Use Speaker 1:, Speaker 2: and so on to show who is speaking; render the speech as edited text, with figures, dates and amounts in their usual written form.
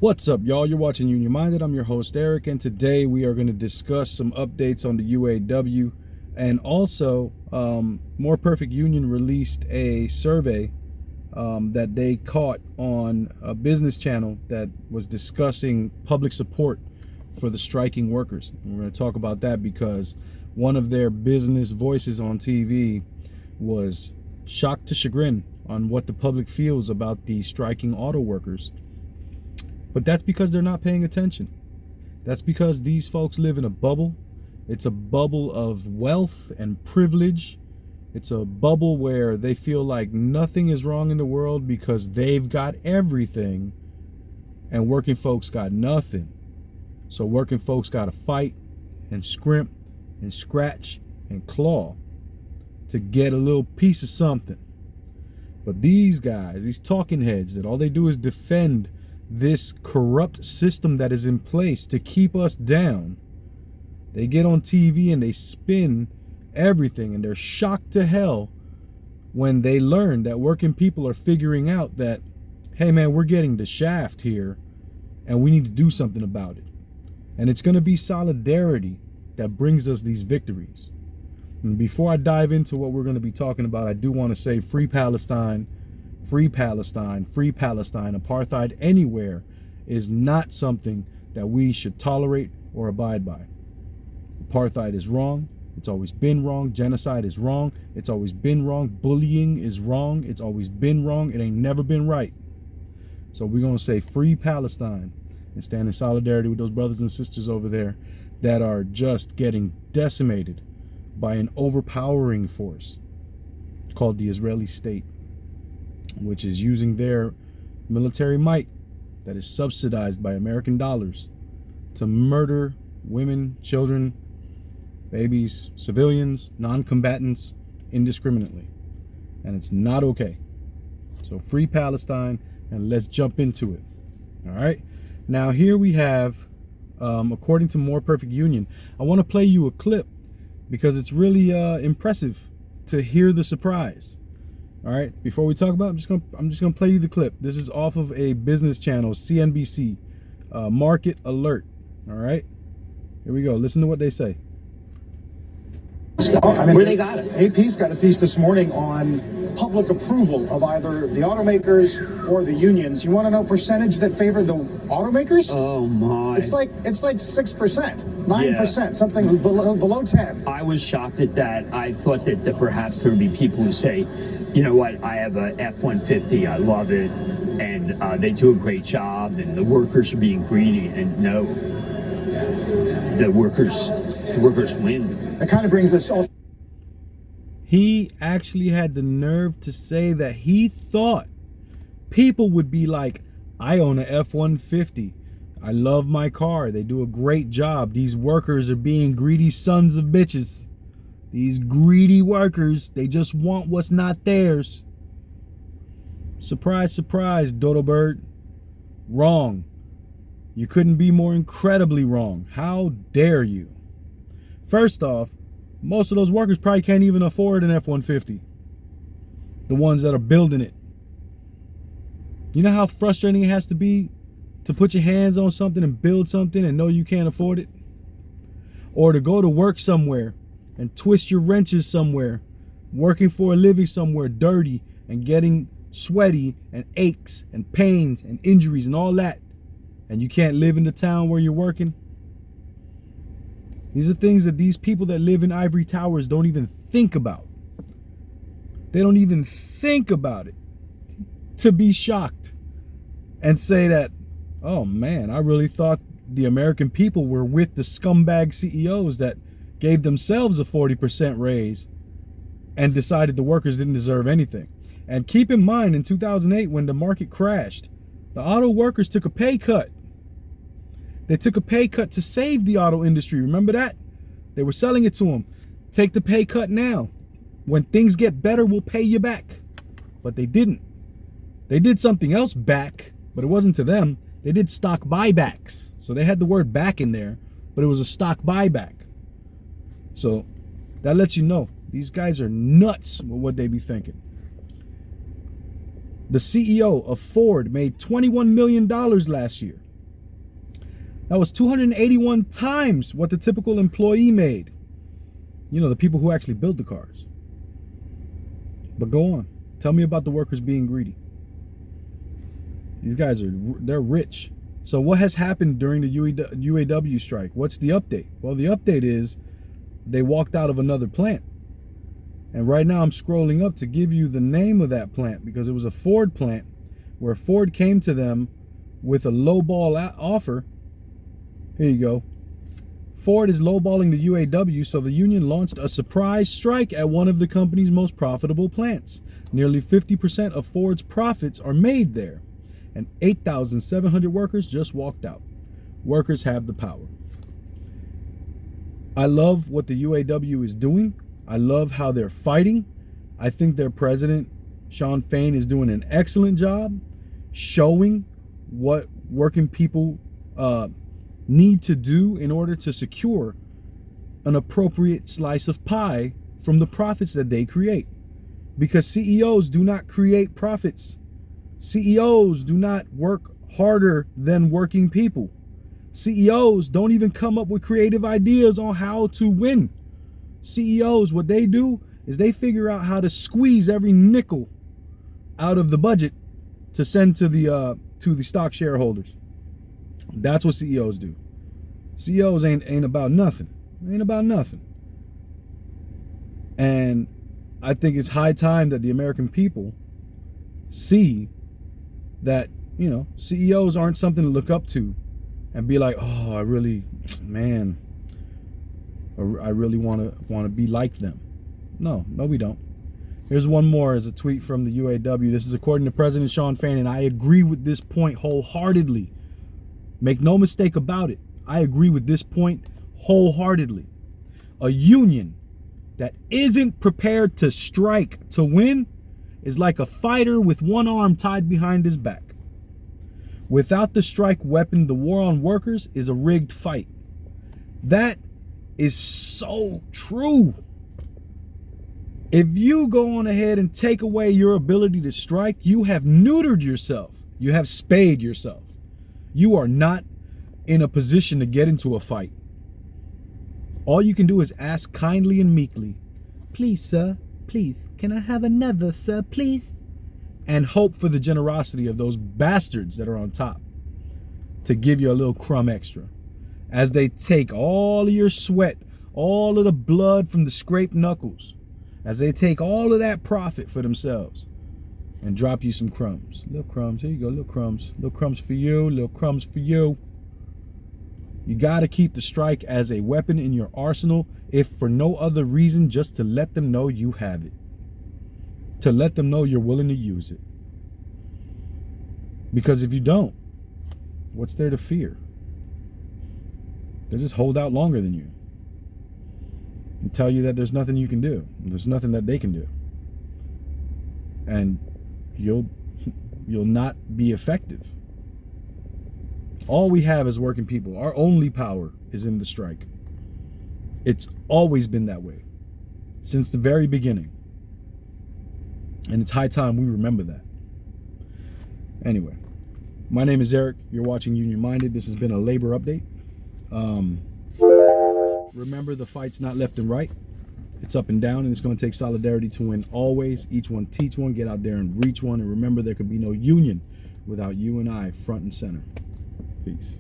Speaker 1: What's up, y'all? You're watching Union Minded. I'm your host, Eric, and today we are going to discuss some updates on the UAW, and also More Perfect Union released a survey that they caught on a business channel that was discussing public support for the striking workers. And we're going to talk about that because one of their business voices on TV was shocked to chagrin on what the public feels about the striking auto workers. But that's because they're not paying attention. That's because these folks live in a bubble. It's a bubble of wealth and privilege. It's a bubble where they feel like nothing is wrong in the world because they've got everything and working folks got nothing. So working folks got to fight and scrimp and scratch and claw to get a little piece of something. But these guys, these talking heads, that all they do is defend this corrupt system that is in place to keep us down. They get on TV and they spin everything, and they're shocked to hell when they learn that working people are figuring out that, hey man, we're getting the shaft here and we need to do something about it. And it's going to be solidarity that brings us these victories. And before I dive into what we're going to be talking about, I do want to say free Palestine. Free Palestine, free Palestine. Apartheid anywhere is not something that we should tolerate or abide by. Apartheid is wrong. It's always been wrong. Genocide is wrong. It's always been wrong. Bullying is wrong. It's always been wrong. It ain't never been right. So we're going to say free Palestine and stand in solidarity with those brothers and sisters over there that are just getting decimated by an overpowering force called the Israeli state, which is using their military might that is subsidized by American dollars to murder women, children, babies, civilians, non-combatants indiscriminately. And it's not okay. So free Palestine, and let's jump into it. All right. Now here we have, according to More Perfect Union, I want to play you a clip because it's really impressive to hear the surprise. All right, before we talk about it, I'm just gonna play you the clip. This is off of a business channel, CNBC, Market Alert. All right, here we go. Listen to what they say.
Speaker 2: I mean, where they got it? AP's got a piece this morning on public approval of either the automakers or the unions. You want to know percentage that favor the automakers?
Speaker 3: Oh my!
Speaker 2: It's like 6%, 9%, something below 10.
Speaker 3: I was shocked at that. I thought that perhaps there would be people who say, you know what, I have a F-150, I love it, and they do a great job, and the workers are being greedy. And no, the workers win.
Speaker 2: That kind of brings us all.
Speaker 1: He actually had the nerve to say that he thought people would be like, I own an F-150. I love my car. They do a great job. These workers are being greedy sons of bitches. These greedy workers, they just want what's not theirs. Surprise, surprise, Dodo Bird. Wrong. You couldn't be more incredibly wrong. How dare you? First off, most of those workers probably can't even afford an F-150. The ones that are building it. You know how frustrating it has to be to put your hands on something and build something and know you can't afford it? Or to go to work somewhere and twist your wrenches somewhere, working for a living somewhere dirty and getting sweaty and aches and pains and injuries and all that, and you can't live in the town where you're working? These are things that these people that live in ivory towers don't even think about. They don't even think about it. To be shocked and say that, oh man, I really thought the American people were with the scumbag CEOs that gave themselves a 40% raise and decided the workers didn't deserve anything. And keep in mind, in 2008, when the market crashed, the auto workers took a pay cut. They took a pay cut to save the auto industry. Remember that? They were selling it to them. Take the pay cut now. When things get better, we'll pay you back. But they didn't. They did something else back, but it wasn't to them. They did stock buybacks. So they had the word back in there, but it was a stock buyback. So that lets you know these guys are nuts with what they be thinking. The CEO of Ford made $21 million last year. That was 281 times what the typical employee made. You know, the people who actually build the cars. But go on. Tell me about the workers being greedy. These guys they're rich. So what has happened during the UAW strike? What's the update? Well, the update is they walked out of another plant. And right now I'm scrolling up to give you the name of that plant, because it was a Ford plant where Ford came to them with a lowball offer. Here you go. Ford is lowballing the UAW, so the union launched a surprise strike at one of the company's most profitable plants. Nearly 50% of Ford's profits are made there, and 8,700 workers just walked out. Workers have the power. I love what the UAW is doing. I love how they're fighting. I think their president, Shawn Fain, is doing an excellent job showing what working people need to do in order to secure an appropriate slice of pie from the profits that they create. Because CEOs do not create profits. CEOs do not work harder than working people. CEOs don't even come up with creative ideas on how to win. CEOs, what they do is they figure out how to squeeze every nickel out of the budget to send to the stock shareholders. That's what CEOs do. CEOs ain't about nothing. Ain't about nothing. And I think it's high time that the American people see that, you know, CEOs aren't something to look up to and be like, oh, I really want to be like them. No, we don't. Here's one more as a tweet from the UAW. This is according to President Shawn Fain, and I agree with this point wholeheartedly. Make no mistake about it. I agree with this point wholeheartedly. A union that isn't prepared to strike to win is like a fighter with one arm tied behind his back. Without the strike weapon, the war on workers is a rigged fight. That is so true. If you go on ahead and take away your ability to strike, you have neutered yourself. You have spayed yourself. You are not in a position to get into a fight. All you can do is ask kindly and meekly, please, sir, please, can I have another, sir, please? And hope for the generosity of those bastards that are on top to give you a little crumb extra. As they take all of your sweat, all of the blood from the scraped knuckles, as they take all of that profit for themselves and drop you some crumbs. Little crumbs, here you go, little crumbs. Little crumbs for you, little crumbs for you. You gotta keep the strike as a weapon in your arsenal, if for no other reason, just to let them know you have it. To let them know you're willing to use it. Because if you don't, what's there to fear? They'll just hold out longer than you and tell you that there's nothing you can do. There's nothing that they can do. And you'll not be effective. All we have as working people, our only power is in the strike. It's always been that way since the very beginning. And it's high time we remember that. Anyway, my name is Eric. You're watching Union Minded. This has been a labor update. Remember, the fight's not left and right. It's up and down, and it's going to take solidarity to win always. Each one teach one, get out there and reach one. And remember, there could be no union without you and I front and center. Peace.